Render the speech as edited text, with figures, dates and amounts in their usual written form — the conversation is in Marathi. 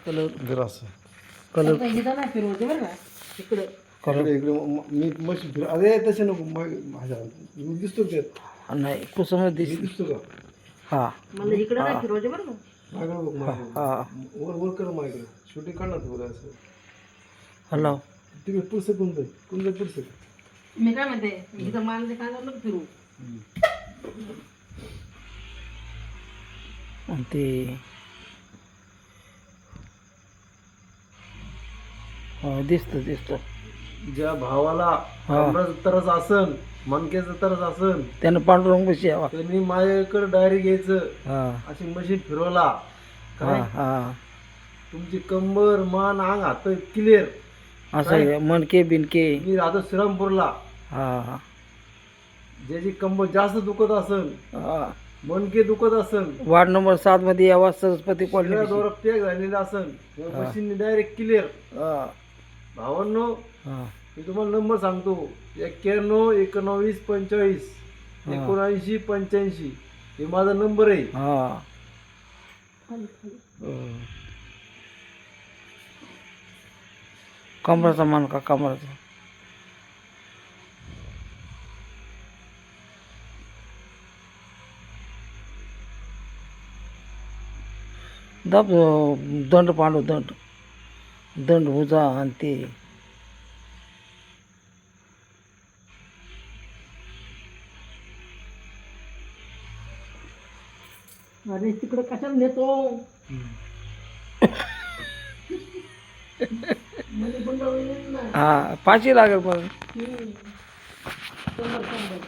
कलर जरा असं कलर नाही फिरवते बरं का इकडं. कलर इकडे मी मशीन फिर अरे तसे नको माझ्या मी दिसतो त्यात नाही कुसुम मी दिस दिसतो का हा मला इकडं नाही फिरवते बरं का. माझ्याकडे बघ माझ्याकडे हा वर वर कर माझ्याकडे शूटिंग काढणार तुला असं हॅलो तिकडे पुढचं कोणतं पुढचं मी काय म्हणते इथं मानते काय नको फिरू. आणि ते हो दिसतं दिसतं ज्या भावाला हा. कमराचं तरच असन मनक्याचं तरच असन त्यानं पांडुरंग बशी यावा त्यांनी माझ्याकडे डायरेक्ट घ्यायचं हा अशी मशीन फिरवला हा काय हा तुमची कंबर मान अंग हात क्लिअर असं आहे, मनके बिनके मी राहतो श्रीरामपूरला हा हा ज्याची कंबर जास्त दुखत असन हा. मनके दुखत असन वार्ड नंबर 7 मध्ये यावा सरस्वती कॉलनी शरीराद्वारा पॅक झालेलं असन मशीन डायरेक्ट क्लिअर हा भावांनो हा मी तुम्हाला नंबर सांगतो 91 19 45 79 85 हे माझा नंबर आहे हा खाली खाली. कमराचा मान का कमराचा दाब दंड पांडू दंड दंड भुजा आणि ते अरे तिकडं कशाला नेतो. मला पण जाऊ देत नाही. हा 5 लागेल पण शंभर शंभर